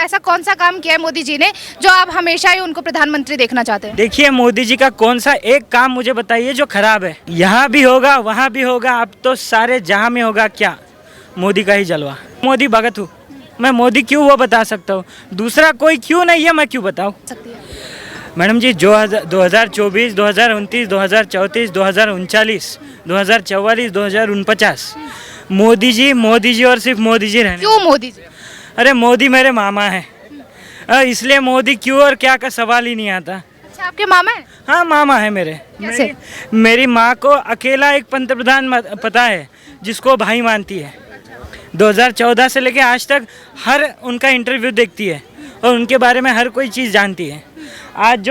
ऐसा कौन सा काम किया है मोदी जी ने जो आप हमेशा ही उनको प्रधानमंत्री देखना चाहते हैं? देखिए, मोदी जी का कौन सा एक काम मुझे बताइए जो खराब है। यहाँ भी होगा, वहाँ भी होगा, अब तो सारे जहाँ में होगा। क्या मोदी का ही जलवा। मोदी भगत हूँ मैं, मोदी क्यों वो बता सकता हूँ, दूसरा कोई क्यों नहीं है, मैं क्यों बताऊँ। सकती है। मैडम जी, जो 2024, 2029, 2034, 2039, 2044, 2049, मोदी जी और सिर्फ मोदी जी रहने। क्यों मोदी जी? अरे मोदी मेरे मामा है, इसलिए मोदी क्यों और क्या का सवाल ही नहीं आता। अच्छा, आपके मामा है? हाँ, मामा है मेरे। कैसे? मेरी माँ को अकेला एक पंतप्रधान पता है जिसको भाई मानती है। 2014 से लेके आज तक हर उनका इंटरव्यू देखती है और उनके बारे में हर कोई चीज़ जानती है। आज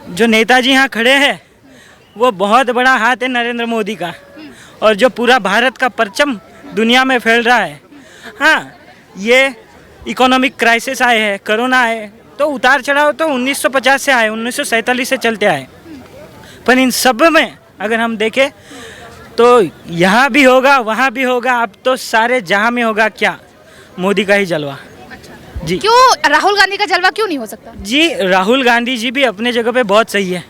जो नेताजी यहाँ खड़े हैं वो बहुत बड़ा हाथ है नरेंद्र मोदी का, और जो पूरा भारत का परचम दुनिया में फैल रहा है। हाँ, ये इकोनॉमिक क्राइसिस आए हैं, कोरोना आए, तो उतार चढ़ाव तो 1950 से आए, 1947 से चलते आए, पर इन सब में अगर हम देखें तो यहाँ भी होगा, वहाँ भी होगा, अब तो सारे जहाँ में होगा। क्या मोदी का ही जलवा। जी। क्यों राहुल गांधी का जलवा क्यों नहीं हो सकता? जी, राहुल गांधी जी भी अपने जगह पे बहुत सही है,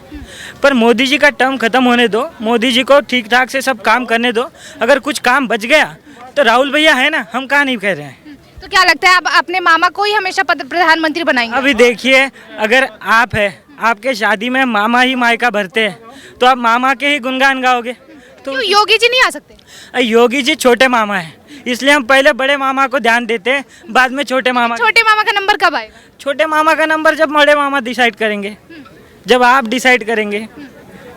पर मोदी जी का टर्म खत्म होने दो, मोदी जी को ठीक ठाक से सब काम करने दो। अगर कुछ काम बच गया तो राहुल भैया है ना, हम कहाँ नहीं कह रहे हैं। तो क्या लगता है आप अपने मामा को ही हमेशा प्रधानमंत्री बनाएंगे? अभी देखिए, अगर आप है, आपके शादी में मामा ही मायका भरते हैं, तो आप मामा के ही गुणगान गाओगे। तो क्यों योगी जी नहीं आ सकते? योगी जी छोटे मामा है, इसलिए हम पहले बड़े मामा को ध्यान देते हैं, बाद में छोटे मामा। छोटे मामा का नंबर कब आएगा? छोटे मामा का नंबर जब बड़े मामा डिसाइड करेंगे, जब आप डिसाइड करेंगे,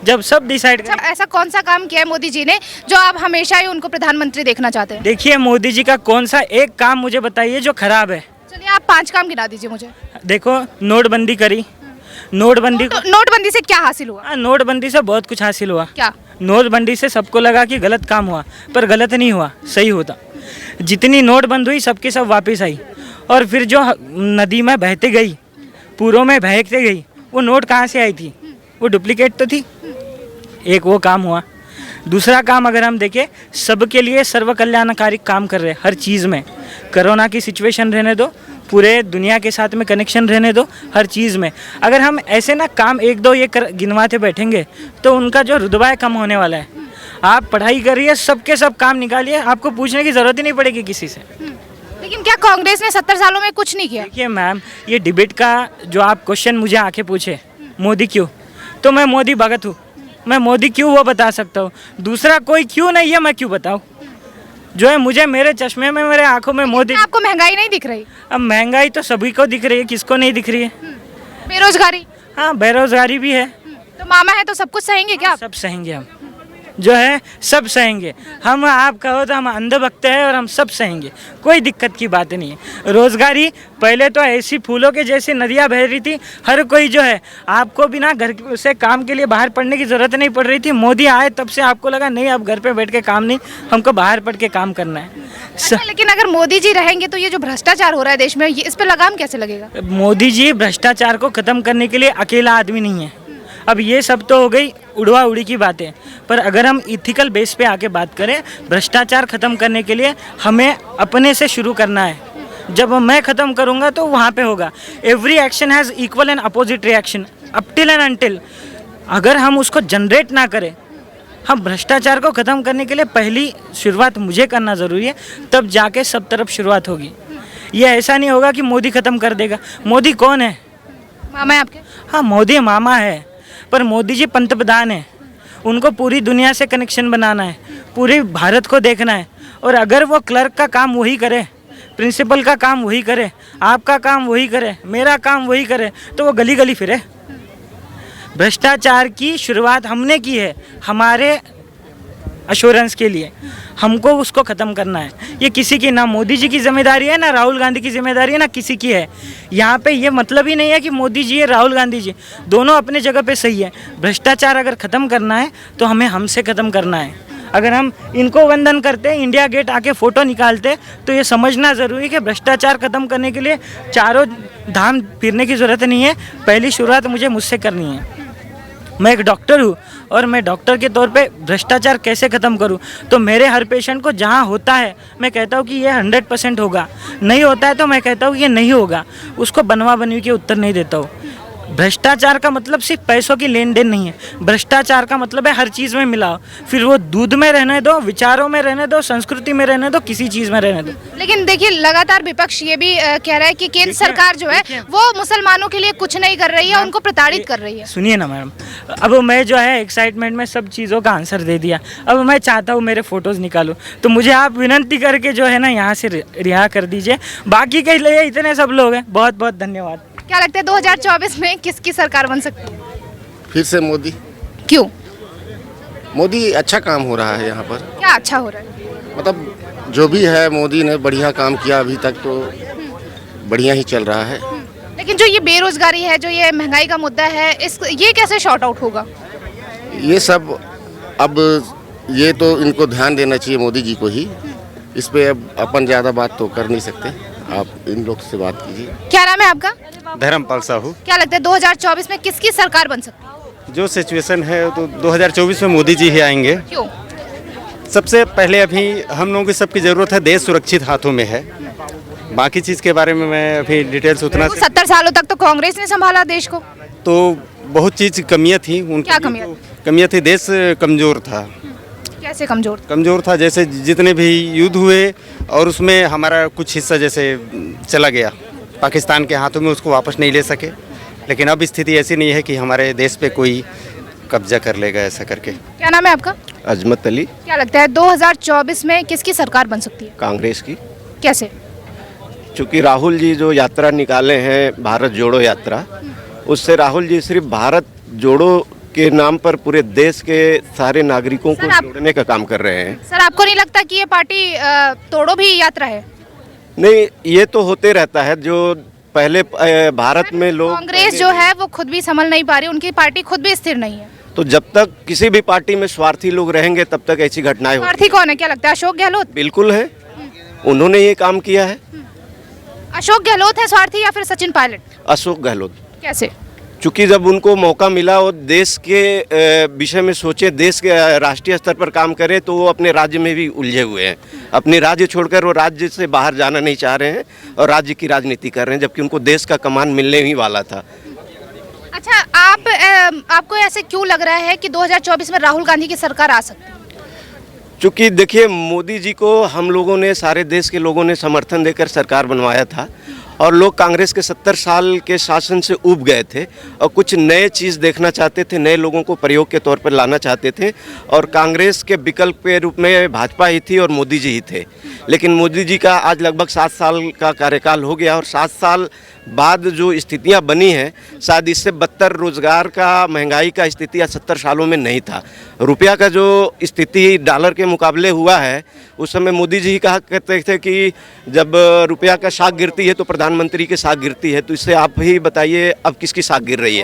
जब सब डिसाइड अच्छा, करेंगे। ऐसा कौन सा काम किया है मोदी जी ने जो आप हमेशा ही उनको प्रधानमंत्री देखना चाहते हैं? देखिए, मोदी जी का कौन सा एक काम मुझे बताइए जो खराब है। चलिए, आप 5 काम गिना दीजिए मुझे। देखो, नोटबंदी करी, नोटबंदी को, नोटबंदी से क्या हासिल हुआ? नोटबंदी से बहुत कुछ हासिल हुआ। क्या? नोटबंदी से सबको लगा कि गलत काम हुआ, पर गलत नहीं हुआ, सही होता। जितनी नोट बंद हुई सबकी सब वापस आई, और फिर जो नदी में बहते गई, पूरों में बहते गई, वो नोट कहाँ से आई थी? वो डुप्लीकेट तो थी। एक वो काम हुआ। दूसरा काम अगर हम देखें, सबके लिए सर्व कल्याणकारी काम कर रहे हैं हर चीज़ में। कोरोना की सिचुएशन रहने दो, पूरे दुनिया के साथ में कनेक्शन रहने दो, हर चीज़ में। अगर हम ऐसे ना काम एक दो ये गिनवाते बैठेंगे तो उनका जो रुतबा है कम होने वाला है। आप पढ़ाई करिए, सबके सब काम निकालिए, आपको पूछने की ज़रूरत ही नहीं पड़ेगी किसी से। लेकिन क्या कांग्रेस ने 70 सालों में कुछ नहीं किया? देखिए मैम, ये डिबेट का जो आप क्वेश्चन मुझे आके पूछे, मोदी क्यों, तो मैं मोदी भगत हूँ मैं, मोदी क्यों वो बता सकता हूँ, दूसरा कोई क्यों नहीं है, मैं क्यों बताऊँ। जो है मुझे, मेरे चश्मे में, मेरे आंखों में मोदी। आपको महंगाई नहीं दिख रही? अब महंगाई तो सभी को दिख रही है, किसको नहीं दिख रही है। बेरोजगारी? हाँ, बेरोजगारी भी है। तो मामा है तो सब कुछ सहेंगे क्या? सब सहेंगे हम, जो है सब सहेंगे हम। आप कहो तो हम अंधभक्त हैं और हम सब सहेंगे, कोई दिक्कत की बात नहीं है। रोजगारी, पहले तो ऐसी फूलों के जैसी नदियाँ बह रही थी, हर कोई जो है, आपको बिना घर से काम के लिए बाहर पढ़ने की ज़रूरत नहीं पड़ रही थी। मोदी आए तब से आपको लगा नहीं, अब घर पे बैठ के काम नहीं, हमको बाहर पढ़ के काम करना है। अच्छा, लेकिन अगर मोदी जी रहेंगे तो ये जो भ्रष्टाचार हो रहा है देश में, इस पर लगाम कैसे लगेगा? मोदी जी भ्रष्टाचार को ख़त्म करने के लिए अकेला आदमी नहीं है। अब ये सब तो हो गई उड़वा उड़ी की बातें, पर अगर हम इथिकल बेस पे आके बात करें, भ्रष्टाचार ख़त्म करने के लिए हमें अपने से शुरू करना है। जब मैं ख़त्म करूँगा तो वहाँ पे होगा। Every action has equal and opposite reaction, up till and until. अगर हम उसको जनरेट ना करें, हम भ्रष्टाचार को ख़त्म करने के लिए पहली शुरुआत मुझे करना ज़रूरी है, तब जाके सब तरफ शुरुआत होगी। ये ऐसा नहीं होगा कि मोदी ख़त्म कर देगा। मोदी कौन है? मामा है आपके? हाँ, मोदी मामा है, पर मोदी जी पंतप्रधान है। उनको पूरी दुनिया से कनेक्शन बनाना है, पूरे भारत को देखना है। और अगर वो क्लर्क का काम वही करे, प्रिंसिपल का काम वही करे, आपका काम वही करे, मेरा काम वही करे, तो वो गली गली फिरे। भ्रष्टाचार की शुरुआत हमने की है, हमारे अश्योरेंस के लिए हमको उसको ख़त्म करना है। ये किसी की, ना मोदी जी की जिम्मेदारी है, ना राहुल गांधी की जिम्मेदारी है, ना किसी की है। यहाँ पे ये मतलब ही नहीं है कि मोदी जी है, राहुल गांधी जी, दोनों अपने जगह पे सही है। भ्रष्टाचार अगर ख़त्म करना है तो हमें हमसे ख़त्म करना है। अगर हम इनको वंदन करते, इंडिया गेट आके फ़ोटो निकालते, तो ये समझना ज़रूरी है कि भ्रष्टाचार ख़त्म करने के लिए चारों धाम फिरने की ज़रूरत नहीं है, पहली शुरुआत मुझे मुझसे करनी है। मैं एक डॉक्टर हूँ और मैं डॉक्टर के तौर पे भ्रष्टाचार कैसे ख़त्म करूँ। तो मेरे हर पेशेंट को जहाँ होता है मैं कहता हूँ कि ये 100% होगा, नहीं होता है तो मैं कहता हूँ कि ये नहीं होगा, उसको बनवा बनवी के उत्तर नहीं देता हूँ। भ्रष्टाचार का मतलब सिर्फ पैसों की लेन देन नहीं है, भ्रष्टाचार का मतलब है हर चीज़ में मिलाओ, फिर वो दूध में रहने दो, विचारों में रहने दो, संस्कृति में रहने दो, किसी चीज़ में रहने दो। लेकिन देखिए लगातार विपक्ष ये भी कह रहा है कि केंद्र सरकार जो है वो मुसलमानों के लिए कुछ नहीं कर रही है, उनको प्रताड़ित कर रही है। सुनिए ना मैडम, अब मैं जो है एक्साइटमेंट में सब चीज़ों का आंसर दे दिया, अब मैं चाहता हूँ मेरे फ़ोटोज़ निकालूँ, तो मुझे आप विनंती करके जो है ना यहाँ से रिहा कर दीजिए। बाकी के लिए इतने सब लोग हैं। बहुत बहुत धन्यवाद। क्या लगता है 2024 में किसकी सरकार बन सकती है? फिर से मोदी। क्यों? मोदी अच्छा काम हो रहा है यहाँ पर, क्या अच्छा हो रहा है? मतलब जो भी है मोदी ने बढ़िया काम किया, अभी तक तो बढ़िया ही चल रहा है। लेकिन जो ये बेरोजगारी है, जो ये महंगाई का मुद्दा है, इस ये कैसे शॉर्ट आउट होगा? ये सब अब ये तो इनको ध्यान देना चाहिए मोदी जी को ही, इस पे अब अपन ज़्यादा बात तो कर नहीं सकते, आप इन लोग से बात कीजिए। क्या नाम है आपका? धर्मपाल साहू। क्या लगता है 2024 में किसकी सरकार बन सकती है? जो सिचुएशन है तो 2024 में मोदी जी ही आएंगे। क्यों? सबसे पहले अभी हम लोगों की सबकी ज़रूरत है, देश सुरक्षित हाथों में है। बाकी चीज़ के बारे में मैं अभी डिटेल्स उतना 70 सालों तक तो कांग्रेस ने संभाला देश को। तो बहुत चीज़ कमियां थी उनकी। क्या कमियां? कमियां थी, देश कमज़ोर था। कैसे कमजोर? कमज़ोर था जैसे जितने भी युद्ध हुए और उसमें हमारा कुछ हिस्सा जैसे चला गया पाकिस्तान के हाथों में, उसको वापस नहीं ले सके। लेकिन अब स्थिति ऐसी नहीं है कि हमारे देश पे कोई कब्जा कर लेगा ऐसा करके। क्या नाम है आपका? अजमत अली। क्या लगता है 2024 में किसकी सरकार बन सकती है? कांग्रेस की, कैसे? चूँकि राहुल जी जो यात्रा निकाले हैं भारत जोड़ो यात्रा, उससे राहुल जी सिर्फ भारत जोड़ो के नाम पर पूरे देश के सारे नागरिकों को जोड़ने का काम कर रहे हैं। सर आपको नहीं लगता कि ये पार्टी तोड़ो भी यात्रा है? नहीं, ये तो होते रहता है। जो पहले भारत में लोग, कांग्रेस जो है वो खुद भी संभल नहीं पा रही, उनकी पार्टी खुद भी स्थिर नहीं है। तो जब तक किसी भी पार्टी में स्वार्थी लोग रहेंगे तब तक ऐसी घटनाएं होती। स्वार्थी कौन है? क्या लगता है अशोक गहलोत? बिल्कुल है, उन्होंने ये काम किया है। अशोक गहलोत है स्वार्थी या फिर सचिन पायलट? अशोक गहलोत। कैसे? चूँकि जब उनको मौका मिला और देश के विषय में सोचे, देश के राष्ट्रीय स्तर पर काम करें, तो वो अपने राज्य में भी उलझे हुए हैं। अपने राज्य छोड़कर वो राज्य से बाहर जाना नहीं चाह रहे हैं और राज्य की राजनीति कर रहे हैं, जबकि उनको देश का कमान मिलने ही वाला था। अच्छा, आपको ऐसे क्यों लग रहा है कि 2024 में राहुल गांधी की सरकार आ सकती है? चूँकि देखिए, मोदी जी को हम लोगों ने, सारे देश के लोगों ने समर्थन देकर सरकार बनवाया था और लोग कांग्रेस के 70 साल के शासन से ऊब गए थे और कुछ नए चीज़ देखना चाहते थे, नए लोगों को प्रयोग के तौर पर लाना चाहते थे और कांग्रेस के विकल्प के रूप में भाजपा ही थी और मोदी जी ही थे। लेकिन मोदी जी का आज लगभग 7 साल का कार्यकाल हो गया और 7 साल बाद जो स्थितियां बनी हैं, शायद इससे बदतर रोजगार का, महंगाई का स्थिति या 70 सालों में नहीं था। रुपया का जो स्थिति डॉलर के मुकाबले हुआ है, उस समय मोदी जी कहा करते थे कि जब रुपया का साख गिरती है तो प्रधानमंत्री की साख गिरती है। तो इससे आप ही बताइए अब किसकी साख गिर रही है?